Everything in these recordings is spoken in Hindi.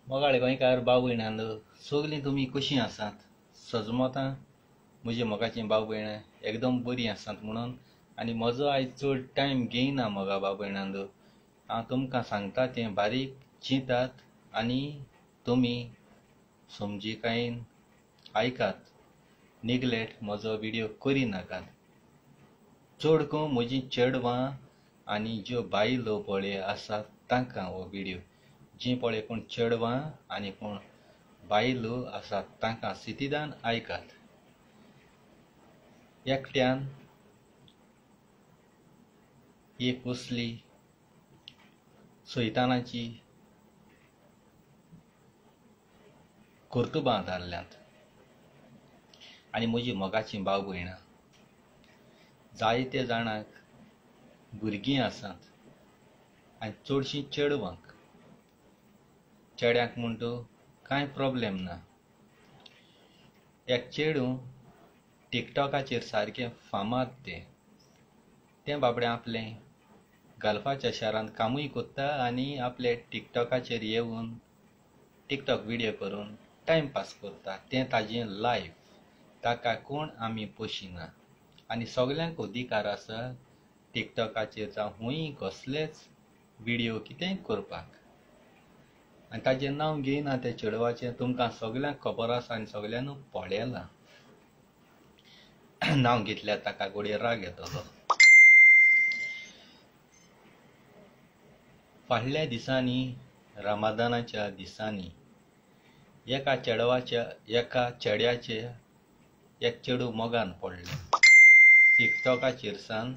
मोगाळे गोंयकार भाव भयणांनो, सगलीं तुमी कशीं आसात? सजमतां म्हजी मोगाचीं भाव भयणां एकदम बरीं आसात म्हणून. आनी म्हजो आयज चड टायम घेयना मोगा भाव भयणांनो. हांव तुमकां सांगता तें बारीक चिंतात आनी तुमी समजिकायेन आयकात. निग्लेक्ट म्हजो व्हिडियो करी नाकात. चड करून म्हजीं चेडवां आनी ज्यो बायलो पळय आसात तांकां हो व्हिडियो. जीं पळय कोण चेडवां आनी कोण बायलो आसात तांकां सितीदान आयकात. एकट्यान एक कसली सैतानाची कर्तुबां धाडल्यांत. आनी म्हजी मोगाचीं भाव भयणां, जायते जाणांक भुरगीं आसात आनी चडशीं चेडवांक. चेड्यांक म्हणटू कांय प्रॉब्लेम ना. एक चेडूं टिकटॉकाचेर सारकें फामाद तें बाबडें आपलें गल्फाच्या शारांत कामूय कोत्ता आनी आपले टिकटॉकाचेर येवन टिकटॉक व्हिडियो करून टायमपास करता. तें ताजें लायफ. ताका कोण आमी पोशिना. आनी सगल्यांक अधिकार आसा टिकटॉकाचेर जावं खूंय कसलेच व्हिडियो कितेंय करपाक. आनी ताजें नांव घेयना त्या चेडवाचें तुमकां सगल्यांक खबर आसा आनी सगल्यांक पळयलां. नांव घेतल्यार ताका घोडये राग येतलो. फाटल्या दिसांनी रमादानाच्या दिसांनी एका चेड्याचे एक चेडूं मोगान पडलें. टिकटॉकाचेर सावन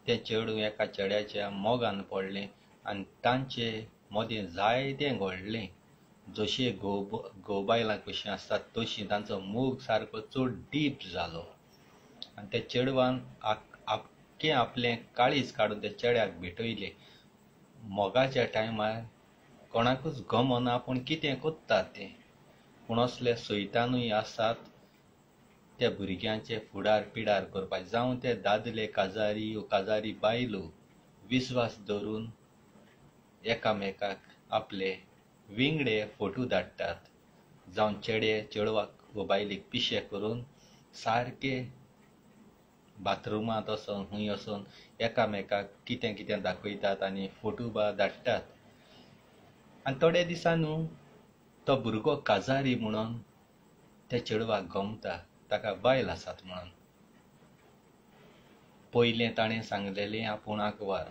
तें चेडूं एका चेड्याच्या मोगान पडलें आनी तांचे मदें जायतें घडलें. जशें घोव बायलां कशीं आसतात तशीं तांचो मोग सारको चड डीप जालो. आनी त्या चेडवान आख्खें आपलें काळीज काडून त्या चेड्याक भेटयलें. मोगाच्या टायमार कोणाकूच गमना पूण कितें कोत्ता तें. पूण असले सैतानूय आसात त्या भुरग्यांचे फुडार पिडार करपाक. जावं ते दादले काजारी वा काजारी बायलो विस्वास दवरून एकामेकाक आपले विंगडे फोटो धाडटात. जावं चेडे चेडवाक वा बायलेक पिशे करून सारके बाथरुमांत वचोन खूंय वचोन एकामेकाक कितें कितें दाखयतात आनी फोटो बा धाडटात. आनी थोडे दिसांनी तो भुरगो काजारी म्हणून त्या चेडवाक गमता ताका बायल आसात म्हणून. पयलें ताणें सांगलेलें आपूण आंकवार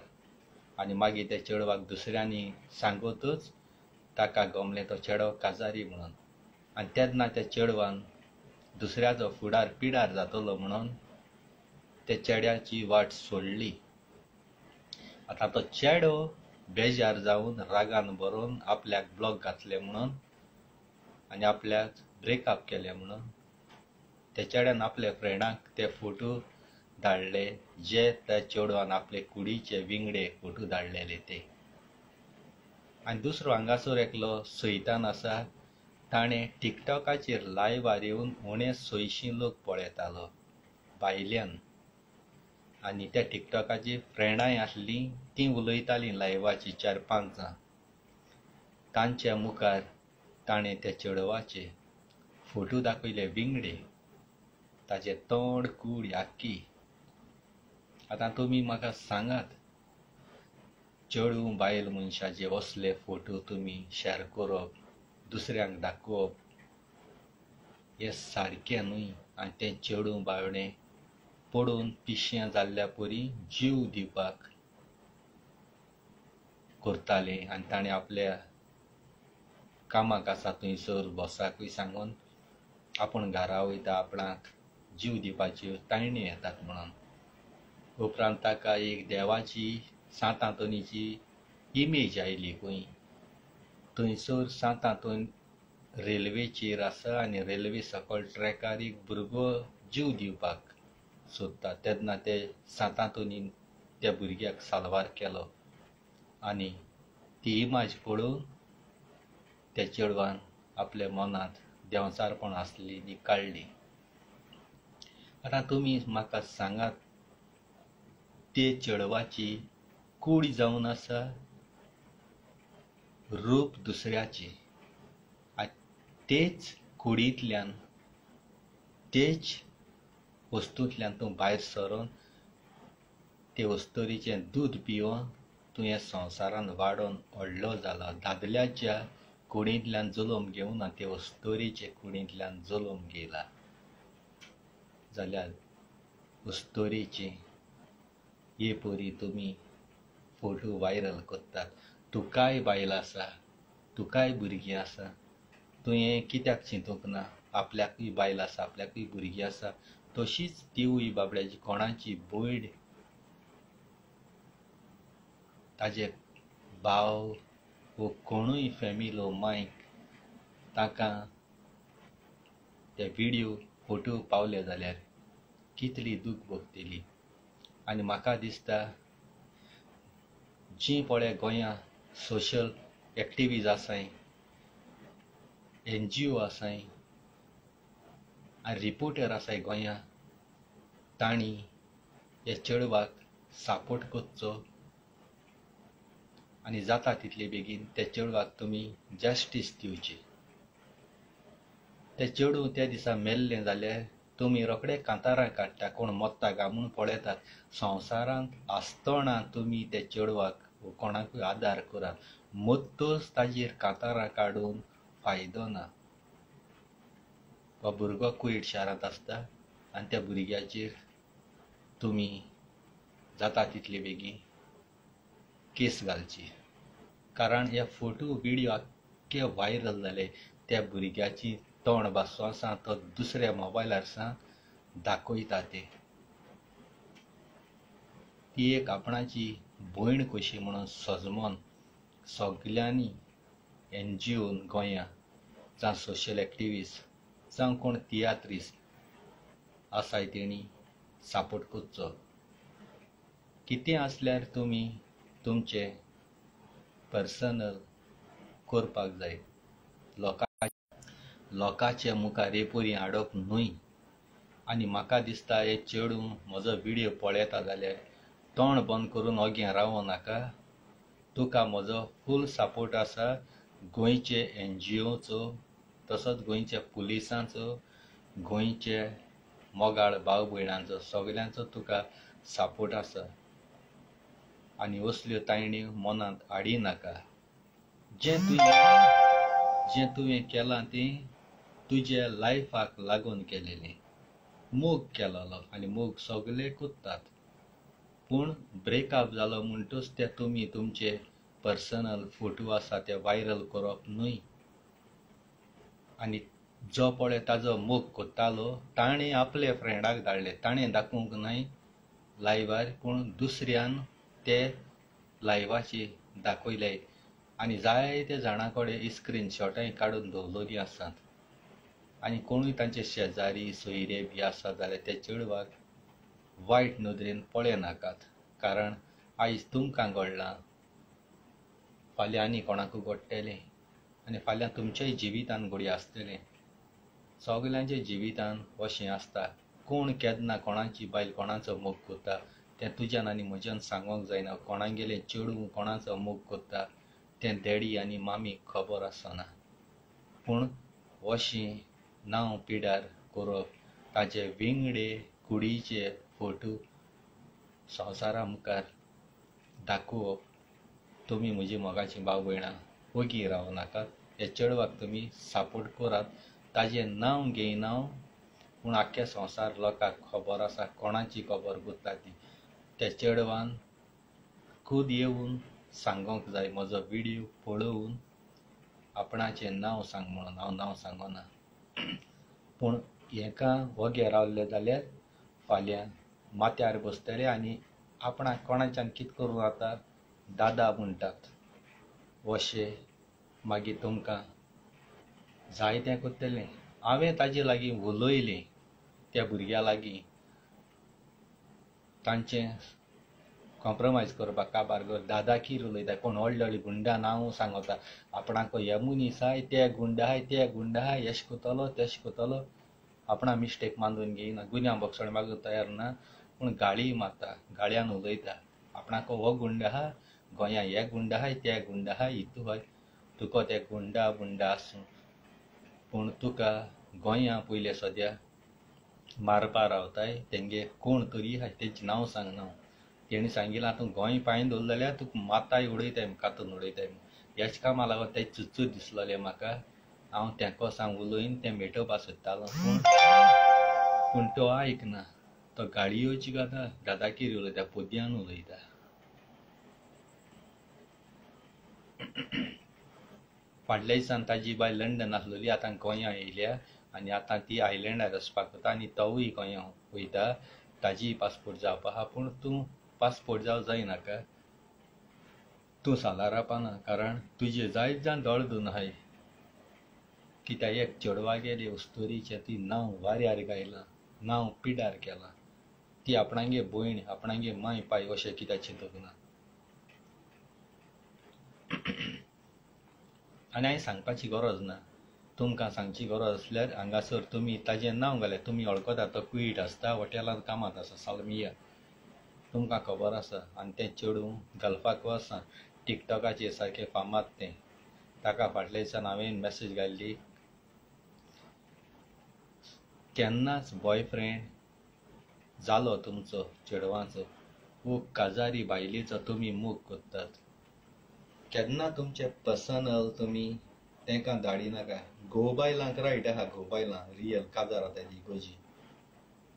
आनी मागीर त्या चेडवाक दुसऱ्यांनी सांगतूच ताका गमलें तो चेडो काजारी म्हणून. आनी तेन्ना त्या चेडवान दुसऱ्याचो फुडार पिडार जातलो म्हणून त्या चेड्याची वाट सोडली. आतां तो चेडो बेजार जावन रागान भरून आपल्याक ब्लॉक घातलें म्हणून आनी आपल्याक ब्रेकअप केलें म्हणून त्या चेड्यान आपल्या फ्रेंडाक ते फोटो धाडले जे त्या चेडवान आपले कुडीचे विंगडे फोटो धाडलेले ते. आनी दुसरो हांगासर एकलो सैतान आसा. ताणें टिकटॉकाचेर लायव्हार येवन उणे 600 लोक पळयतालो भायल्यान. आनी त्या टिकटॉकाची फ्रेंडाय आसलीं तीं उलयतालीं लायव्हाची 4-5 जाण. तांच्या मुखार ताणें त्या चेडवाचे फोटो दाखयले विंगडे. ताचें तोंड कूड आख्खी. आतां तुमी म्हाका सांगात, चेडूं बायल मनशाचे असले फोटो तुमी शॅर करप दुसऱ्यांक दाखोवप हें सारकें न्हय. आनी तें चेडूं बावडें पडून पिशें जाल्ल्या परी जीव दिवपाक करतालें. आनी ताणें आपल्या कामाक आसा थंयसर बॉसाकूय सांगून आपूण घरा वयता आपणाक जीव दिवपाच्यो तायण्यो येतात म्हणून. उपरांत ताका एक देवाची सांतातोनीची इमेज आयली खंय. थंयसर सांतातोन रेल्वेचेर आसा आनी रेल्वे सकयल ट्रॅकार एक भुरगो जीव दिवपाक सोदता. तेन्ना ते सांतातोनीन त्या भुरग्याक साल्वार केलो आनी ती इमेज पळोवन त्या चेडवान आपल्या मनांत देंवचारपण आसली ती काडली. आतां तुमी म्हाका सांगात, ते चेडवाची कूड जावन आसा रूप दुसऱ्याची. तेच कुडींतल्यान तेच वस्तूंतल्यान तूं भायर सरून ते वस्तुरीचें दूद पिवून तूं हे संवसारान वाडोवन व्हडलो जाला. दादल्याच्या कुडींतल्यान जल्म घेवना, ते वस्तुरीचे कुडींतल्यान जल्म घेयला. जाल्यार वस्तुरीची हे परी तुमी फोटो व्हायरल करतात. तुकाय बायल आसा, तुकाय भुरगीं आसा, तुवें कित्याक चिंतूंक ना आपल्याकूय बायल आसा, आपल्याकूय भुरगीं आसा. तशीच तिवूय बाबड्याची कोणाची भयण, ताजे भाव वो कोणूय फॅमिलो मायक ताका ते व्हिडिओ फोटो पावले जाल्यार कितली दूख भोगतली. आनी म्हाका दिसता जीं पळय गोंयां सोशल एक्टिविस्ट आसाय, NGO आसाय आनी रिपोर्टर आसाय गोंयां, तांणी हे चेडवाक सपोर्ट करचो आनी जाता तितले बेगीन त्या चेडवाक तुमी जस्टीस दिवची. ते चेडूं त्या दिसा मेल्लें जाल्यार तुमी रोखडे कांतारां काडटा, कोण मोत्ता काय म्हूण पळयतात. संवसारांत आसतना तुमी ते चेडवाक कोणाकूय आदार करात. मत्तूच ताजेर कांतारां काडून फायदो ना. हो भुरगो कुयट शारांत आसता आनी त्या भुरग्याचेर तुमी जाता तितले बेगीन केस घालची. कारण हे फोटो व्हिडिओ आख्खे व्हायरल जाले. त्या भुरग्याची तोंड भासो आसा तो दुसऱ्या मोबायलार सावन दाखयता. ती एक आपणाची भयण कशी म्हणून सजमोन सगल्यांनी NGO गोंयां जावं सोशल एक्टिविस्ट जावं कोण तियात्रिस्ट आसाय तेणी सपोर्ट करचो. कितें आसल्यार तुमी तुमचे पर्सनल करपाक जाय, लोकांच्या मुखार हे परी हाडप न्हय. आनी म्हाका दिसता हे चेडूं म्हजो व्हिडिओ पळयता जाल्यार तोंड बंद करून ओग्यां रावूं नाका. तुका म्हजो फूल सपोर्ट आसा. गोंयचे NGOचो, तसोच गोंयच्या पुलिसांचो, गोंयचे मोगाळ भाव भयणांचो, सगल्यांचो तुका सपोर्ट आसा. आनी असल्यो तायण्यो मनांत हाडी नाका. जें तुवें केलां तें तुज्या लायफाक लागून केलेलें. मोग केलोलो आनी मोग सगळे करतात. पूण ब्रेकअप जालो म्हणटूच ते तुमी तुमचे पर्सनल फोटो आसा ते व्हायरल करप न्हय. आनी जो पळय ताजो मोग कोत्तालो ताणें आपल्या फ्रेंडाक धाडले, ताणें दाखोवंक न्हय लायव्हार, पूण दुसऱ्यान ते लायव्हाचे दाखयले. आनी जायते जाणां कडेन स्क्रीनशॉटाय काडून दवरलोलीं आसात. आनी कोणूय तांचे शेजारी सोयरे बी आसा जाल्यार त्या चेडवाक वायट नदरेन पळयनाकात. कारण आयज तुमकां घडलां, फाल्यां आनी कोणाकूय घडटलें आनी फाल्यां तुमच्याय जिवितान घडये आसतलें. सगल्यांच्या जिवितान अशें आसता. कोण केन्ना कोणाची बायल कोणाचो मोग करता तें तुज्यान आनी म्हज्यान सांगोंक जायना. कोणागेलें चेडूं कोणाचो मोग करता तें डॅडी आनी मामीक खबर आसना. पूण अशें नांव पिड्यार करप, ताचे विंगडे कुडीचे फोटो संवसारा मुखार दाखोवप, तुमी म्हजी मोगाचीं भाव भयणां ओगी रावं नाकात. हे चेडवाक तुमी सपोर्ट करात. ताजें नांव घेयना पूण आख्ख्या संवसार लोकांक खबर आसा कोणाची खबर करता ती. त्या चेडवान खूद येवन सांगोंक जाय म्हजो व्हिडिओ पळोवन आपणाचें नांव सांग म्हणून. हांव नांव सांगना. पूण हेका ओगे रावले जाल्यार फाल्यां माथ्यार बसतले आनी आपणाक कोणाच्यान कितें करूं जाता दादा म्हणटात. अशें मागीर तुमकां जायतें करतलें. हांवें ताजे लागीं उलयलें त्या भुरग्या लागीं, तांचें कॉम्प्रोमायज करपाक काबार कर. दादा कितें उलयता, कोण व्हडलीं व्हडलीं गुंडां नांव सांगता आपणाक हे मनीस आहाय, ते गुंड आहाय, ते गुंड आहाय, एश कोतलो तेश कोतलो. आपणा मिस्टेक मानून घेयना, गुन्यांव बोगसण मागूंक तयार ना, पूण गाळी मारता, गाळयान उलयता. आपणाक हो गुंड आहा, गोंयां हे गुंड आहाय, ते गुंड आहाय, हितू हय, तुका ते गुंडा बुंडा आसूं पूण तुका गोंया पयले सद्या मारपा रावताय तेंगे कोण तरी आहाय तेंचें नांव सांगना तेणी सांगिलां तूं गोंय पांय दवरलें जाल्यार तुका माताय उडयताय कातून उडयताय हेच कामा लागून तें चुचूत दिसलोलें म्हाका हांव तेंको सांग उलोवन तें मेटोवपा सोदतालो पूण तो आयकना तो गाडयोची गाता दादाकीर उलयता पोदयान उलयता फाटल्या दिसान ताजी बाय लंडन आसलोली आतां गोंया येयल्या आनी आतां ती आयलँडार वचपाक वता आनी तोवूय गोंया वयता ताजी पासपोर्ट जावपा आहा पूण तूं पासपोर्ट जावं जायनाका तूं सालार रावपाना कारण तुजे जायत जाण दोळ दोन आहाय कित्याक एक चेडवागेर उस्तोरीचें ती नांव वाऱ्यार घायलां नांव पिड्यार केलां ती आपणागे भयण आपणागे माय पाय अशें कित्याक चिंतूंक ना आनी हांवें सांगपाची गरज ना तुमकां सांगची गरज आसल्यार हांगासर तुमी ताजें नांव घाल्यार तुमी वळखता तो क्वीट आसता हॉटेलांत कामात आसा सालमिया तुमकां खबर आसा आनी तें चेडूं गल्फाक वसा टिकटॉकाचेर सारकें फामाद तें ताका फाटल्या दिसान हांवें मॅसेज घाल्ली केन्नाच बॉयफ्रेंड जालो तुमचो चेडवाचो वो काजारी बायलेचो तुमी मोग कोत्तात केन्ना तुमचें पर्सनल तुमी तेंकां धाडिनाका घोबायलांक रायट आहा घोबायलां रियल काजार आतां ती गोजी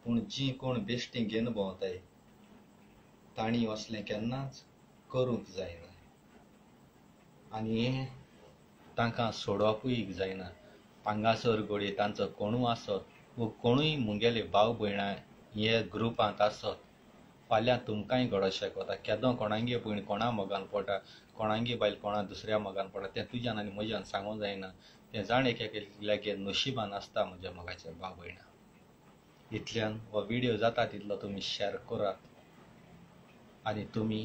पूण जीं कोण बेश्टीं घेवन भोंवताय तांणी असलें केन्नाच करूंक जायना आनी हें तांकां सोडोवपूय जायना हांगासर घोडये तांचो कोणूय आसत वो कोणूय मुगेले भाव भयणां हे ग्रुपांत आसत फाल्यां तुमकांय घडो शेकोता केदो कोणागे भयण कोणा मोगान पडटा कोणागे बायल कोणा दुसऱ्या मोगान पडटा तें तुज्यान आनी म्हज्यान सांगूंक जायना तें जाण एकेल्यागे नशिबान आसता म्हज्या मोगाच्या भाव भयणा इतल्यान हो व्हिडिओ जाता तितलो तुमी शेअर करात आनी तुमी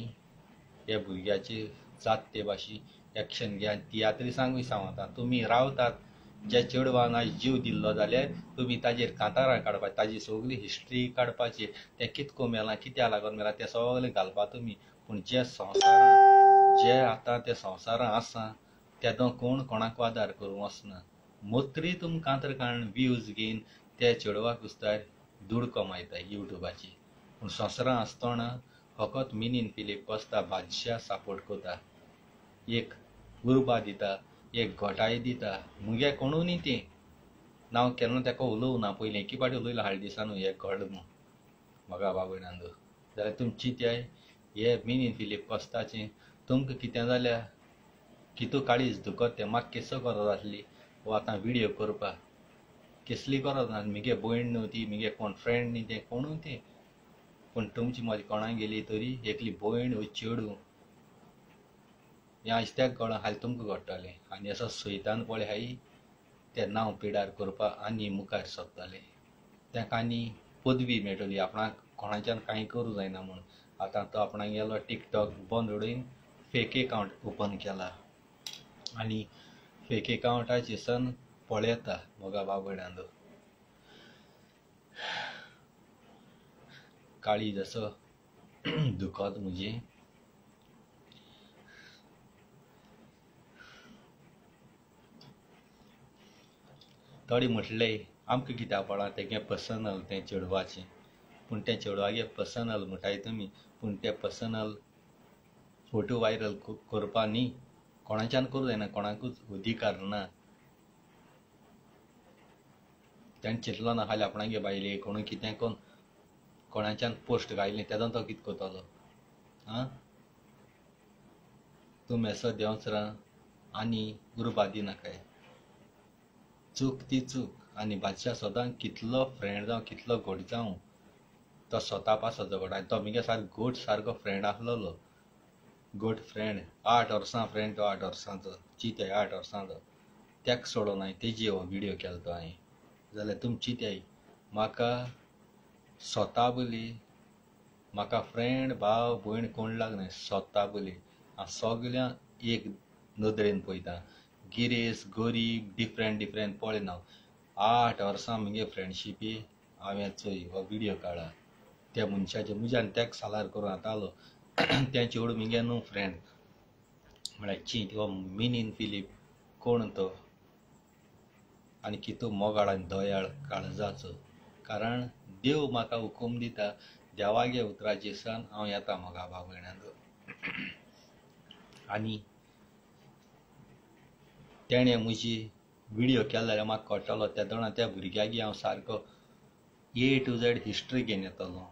हे भुरग्याची जात ते भाशी एक्शन घेयात तियात्री सांगूय सांगता तुमी रावतात ज्या चेडवान आयज जीव दिल्लो जाल्यार तुमी ताजेर कांतारां काडपाची ताजी सगळी हिस्ट्री काडपाची तें कितको मेलां कित्या लागून मेलां तें सगळें घालपा तुमी पूण जे संवसारान जे आतां त्या संवसारान आसा तेदो कोण कोणाक आदार करूंक वचना मोत्री तुमी कांतर काडून व्यूज घेवन त्या चेडवाक उस्तार दूड कमायता युट्यूबाची पूण संवसारान आसतना फकत मिनीन फिलीप बसता बादशाह सपोर्ट कोता एक उर्बा दिता एक घोटाय दिता मुगे कोणूय न्ही ती नांव केन्ना तेका उलोवं ना पयलीं एकी पाटी उलयलां हाड दिसानू हे घड म्हूण म्हाका बाबयणांद जाल्यार तुमची चिंत्याय हे मिनीन फिलीप बसताचें तुमकां कितें जाल्यार कितू काळीज दुखत तें म्हाका केसो गरज आसली वो आतां व्हिडियो करपाक कसली गरज ना मुगे भयण न्हू ती मुगे कोण फ्रेंड न्ही तें कोणूय तें पूण तुमची म्हाजी कोणाक गेली तरी एकली भयण वो चेडूं हें आयज कळोन हाल तुमकां घडटलें आनी असो सैतान पळय हाय तें नांव पिड्यार करपाक आनी मुखार सरतलें तेका आनी पदवी मेळटली आपणाक कोणाच्यान कांय करूं जायना म्हूण आतां तो आपणाक गेलो टिकटॉक बंद उडयन फेक अकावंट ओपन केला आनी फेक अकावंटाचेर सन पळयता मोगा बाबड्यांद काळीज असो दुखत म्हजें थोडी म्हटलें आमकां कित्याक पडा तेगे पर्सनल तें चेडवाचें पूण तें चेडवागे पर्सनल म्हणटाय तुमी पूण तें पर्सनल फोटो वायरल करपा न्ही कोणाच्यान करूं जायना कोणाकूच अधिकार ना तेणें चिंतलो ना हाल्या आपणागे बायले कोणूय कितें कोन्न कोणाच्यान पोस्ट घायलें तेदो तो कितें कोतलो आं तूं मेसो देंवच राव आनी उर्बा दिनाकाय चूक ती चूक आनी बादशाह सदां कितलो फ्रेंड जावं कितलो घोट जावं तो स्वता पासो झगडा तो मुगे सारको गोट सारको फ्रेंड आसलोलो गोट फ्रेंड 8 वर्सां फ्रेंड तो 8 वर्सांचो चिंत्याय 8 वर्सांचो तेका सोडून हांवें तेजी हो व्हिडियो केलो तो हांवें जाल्यार तुमी चिंत्याय म्हाका स्वता बोली म्हाका फ्रेंड भाव भयण कोण लागना स्वता बोली हांव सगळ्यांक एक नदरेन पळयता गिरेस गरीब डिफरंट पळयना 8 वर्सां मुगे फ्रेंडशिपी हांवें चोय हो व्हिडियो काडा त्या मनशाचे म्हज्यान तेका सालार करूं येतालो तें चेडूं मुगे न्हू फ्रेंड म्हळ्यार चिंत हो मिनीन फिलीप कोण तो आनी कितू मोगाळ आनी दयाळ काळजाचो, कारण देव म्हाका हुकूम दिता देवागे उतराची सन हांव येता मोगा भाव भयणांचो. आनी तेणें म्हजी व्हिडिओ केलो जाल्यार म्हाका कळटलो त्या दोना त्या भुरग्यागी हांव सारको A to Z हिस्ट्री घेवन येतलो.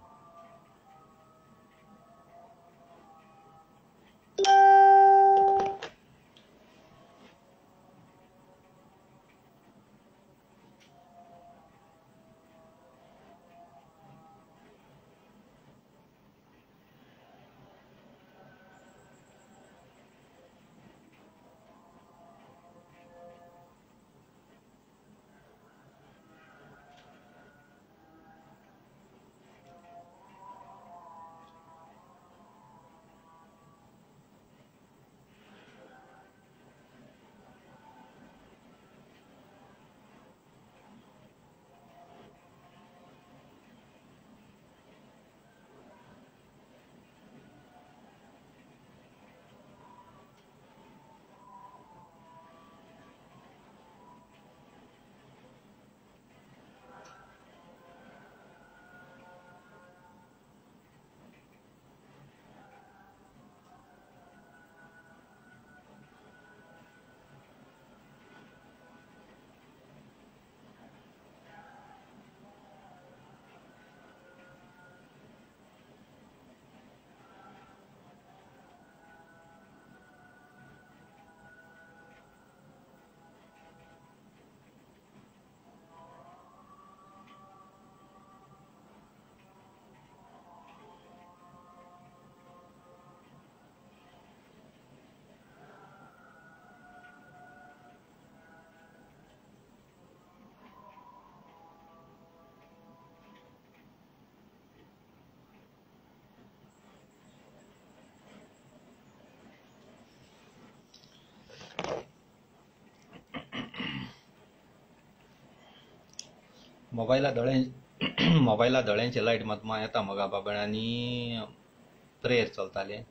मोबायला दोळ्यांची लायट मात येता मोगा बाबा आनी प्रेयर चलताले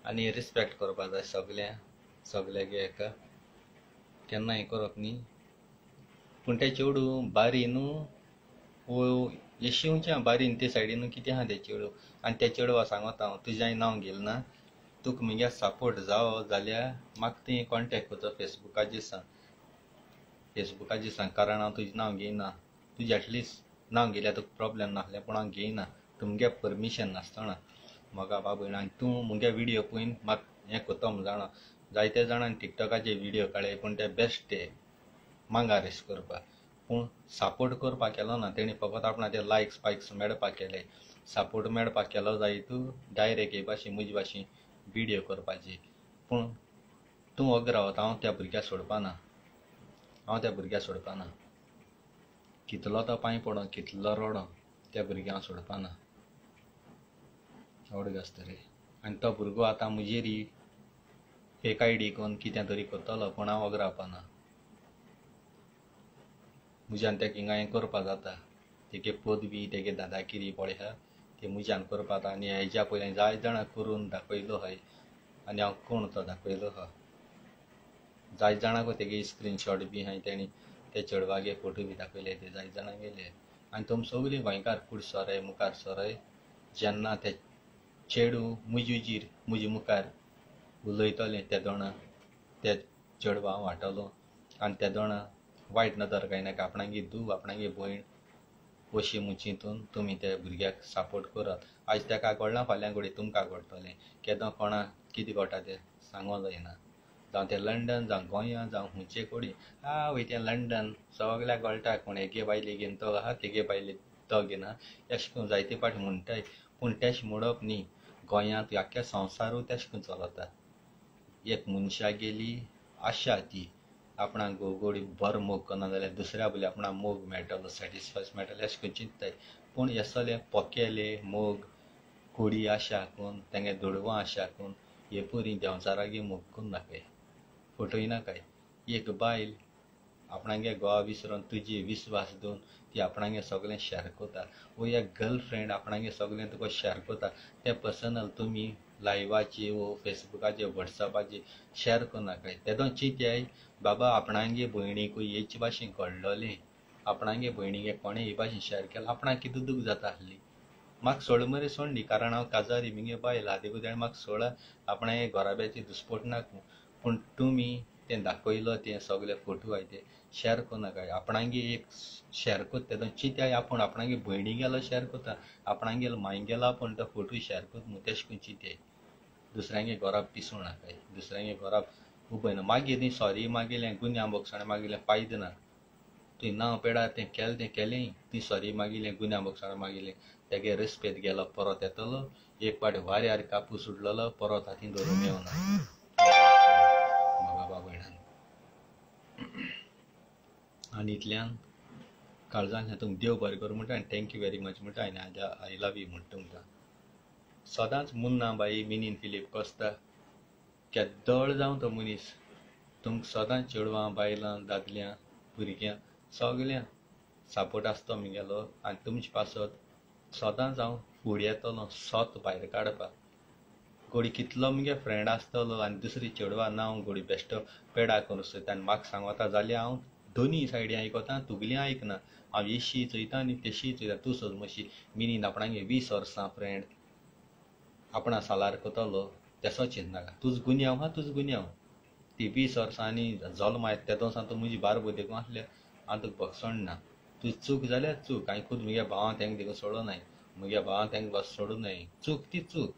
आनी रिस्पेक्ट करपा जाय सगळ्याक हेका केन्ना हें करप न्ही. पूण ते चेडू बारीन येशिवच्या बारीन ते सायडीन कितें आहा ते चेडू आनी त्या चेडवा सांगता हांव तुजें नांव घेल ना, तुका म्हगे सपोर्ट जावो जाल्यार म्हाका ती कॉन्टेक्ट करचो फेसबुकाचेर सांग कारण हांव तुजें नांव घेयना. तुजें एटलिस्ट नांव घेतल्यार तुका प्रॉब्लेम नासलें पूण हांव घेयना तुमगे परमिशन नासतना मोगा बाबा. आनी तूं मुगे व्हिडिओ पळयन म्हाका हें कोतो म्हूण जाणा. जायते जाणांनी टिकटॉकाचे व्हिडिओ काडले पूण ते बेस्ट ते मांगा रेस करपाक, पूण सपोर्ट करपाक केलो ना तेणी फकत आपणा ते लायक्स मेळपाक केले. सपोर्ट मेळपाक केलो जाय तूं डायरेक्ट हे भाशेन म्हजे भाशेन व्हिडिओ करपाची. पूण तूं वोगरा रावता हांव त्या भुरग्याक सोडपाना. कितलो तो पांय पडो कितलो रडो त्या भुरग्याक हांव सोडपाना. आवड आसता रे. आनी तो भुरगो आतां म्हजेरी फेक आयडी कोन्न कितें तरी करतलो पूण हांव वोगरा रावपाना. म्हज्यान तेका हिंगा हें करपा जाता, तेगे पदवी तेगे दादागिरी पळय आहा ते म्हज्यान करपा जाता. आनी हेज्या पयलीं जायत जाणां करून दाखयलो हाय आनी हांव कोण तो दाखयलो आहा. जायत जाणांक तेगे स्क्रीनशॉट बी हाय तेणी ते चेडवागे फोटो बी दाखयले ते जायत जाणां गेले. आनी तुम सगळीं गोंयकार फुडें सराय मुखार सराय. जेन्ना ते चेडू म्हजे मुखार उलयतलें त्या दोणा त्या चेडवा हांव वाटलो आनी त्या दोणा वायट नदर कांय आपणागे धूव आपणागे भयण अशी म्हूण चिंतून तुमी त्या भुरग्याक सपोर्ट करात. आयज तेका घडलां फाल्यां घडये तुमकां घडटलें. केदो कोणाक कितें घडटा तें सांगूं जायना. जावं ते लंडन जावं गोंया जावं खंयचे कोडी वय तें लंडन सगल्याक घडटा कोण हेगे बायले घेवन तो आहा तेगे बायले तो घेना अशें करून जायते फावटी म्हणटाय. पूण तेशें म्हणप न्ही. गोंयांत आख्या संवसारूच तेशें करून चलता. एक मनशा गेली आशा ती आपणाक गोडी बरो मोग करना जाल्यार दुसऱ्या बोली आपणाक मोग मेळटलो सॅटिस्फॅक्शन मेळटलें अशें करून चिंतताय. पूण हे सगळे पोकेले मोग कोडी आशा करून तेंगे दुडवां आशा करून हे परी देंवचारागे मोग करून नाकाय फटय नाकाय. एक बायल आपणागे घोवा विसरून तुजी विस्वास दवरून ती आपणागे सगळें शॅर कोता. वो एक गर्लफ्रेंड आपणागे सगळें तुका शॅर कोता तें पर्सनल तुमी लायव्हाची वो फेसबुकाचे व्हॉट्सअपाचे शेअर करू नाका तेदो चिंत्याय बाबा आपणांगे भयणीकूय हेच भाशेन कळलोलें आपणांगे भयणीक कोणें हे भाशेन शेअर केलां आपणाक कितें दूख जाता आसली म्हाका सोड मरे सोड न्ही कारण हांव काजारी मिगे बायल हा देखून ताणें म्हाका सोड आपणा हे घोराब्याचे दुस्पट नाका पूण तुमी तें दाखयलो तें सगळे फोटो आहाय ते शेअर करू नाका आपणांगे एक शेअर कोत तेदो चिंत्याय आपूण आपणांगे भयणी गेलो शेअर कोता आपणांगेलो माय गेलो आपूण तो फोटो शेअर कोत म्हूण तेश कोन्न चिंत्याय दुसऱ्यांगे घोराब पिसूं नाकाय दुसऱ्यांगे घोराब उबय ना मागीर न्ही सॉरी मागिल्लें गुन्यांव बोगसाणें मागिल्लें फायदो ना तुवें नांव पेडार तें केलें ती सॉरी मागिल्लें गुन्यांव बोगसाणें मागिल्लें तेगे रेस्पेद गेलो परत येतलो एक पाटी वाऱ्यार कापूस उडलेलो परत हातीन धरून येवना म्हाका बाबयणान आनी इतल्यान काळजांतल्यान तुमकां देव बरें करूं म्हणटा आनी थँक्यू वेरी मच म्हणटा आनी आय लव यू म्हणटा तुमकां सदांच मुन्ना बाई मिनीन फिलीप कोस्ता केद्दोळ जावं तो मनीस तुमकां सदांच चेडवां बायलां दादल्यां भुरग्यां सगळ्यांक सपोर्ट आसता म्हगेलो आनी तुमचे पासत सदांच हांव फुडें येतलो सोत भायर काडपाक घोडी कितलो म्हगे फ्रेंड आसतलो आनी दुसरी चेडवां ना हांव घोडी बेश्टो पेडा करूं सोदता आनी म्हाका सांगता जाल्यार हांव दोनी सायडी आयकता तुगेली आयकना हांव एशी चोयता आनी तेशी चोयता तूं सोद मातशी मिनीन आपणागे 20 वर्सां फ्रेंड आपणा सालार कोतलो तेसो चिंतनाका तुज गुन्यांव हा तुज गुन्यांव ती 20 वर्सां आनी जल्म आयत तेदो सावन तूं म्हजी बारबो देखून आसल्यार हांव तुका बगसोण ना तुजी चूक जाल्यार चूक हांवें खुद म्हज्या भावान तेंका देखून सोडूनाय म्हज्या भावान तेंका बस सोडूनाय चूक ती चूक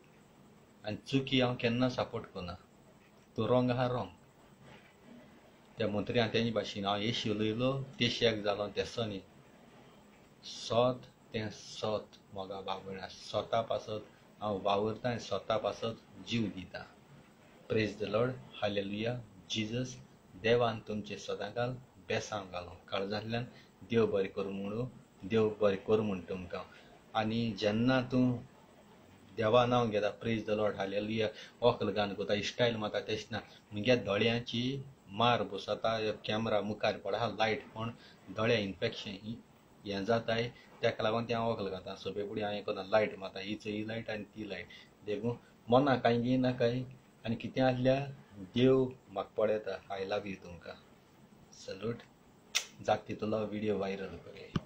आनी चुकी हांव केन्ना सपोर्ट करना तूं रॉंग आहा रॉंग त्या मंत्र्यान तेजे भाशेन हांव एशी उलयलो तेशेक जालो तेसो न्ही सोत तें सोत मोगा बाबयणा स्वता पासत हांव वावरता आनी स्वता पासत जीव दिता praise the Lord hallelujah Jesus देवान तुमचे सदांकाल बेसांव घालो काळजांतल्यान देव बरें करूं म्हूण तुमकां आनी जेन्ना तूं देवा नांव घेता प्रेज द लॉर्ड हालेलुया व्हंकल गान कोता स्टायल मारता तेश ना म्हज्या दोळ्यांची मार बसता कॅमेरा मुखार पडा लायट पण दोळ्या इन्फेक्शन हें जाताय तेका लागून तें हांव व्हंकल घालता सोबे फुडें हांव हें कोता लायट मारता ही लायट आनी ती लायट देखून मोना कांय घेयनाकाय आनी कितें आसल्यार देव म्हाका पळयता आय लव यू तुमकां सल्यूट जाता तितलो व्हिडियो वायरल करूया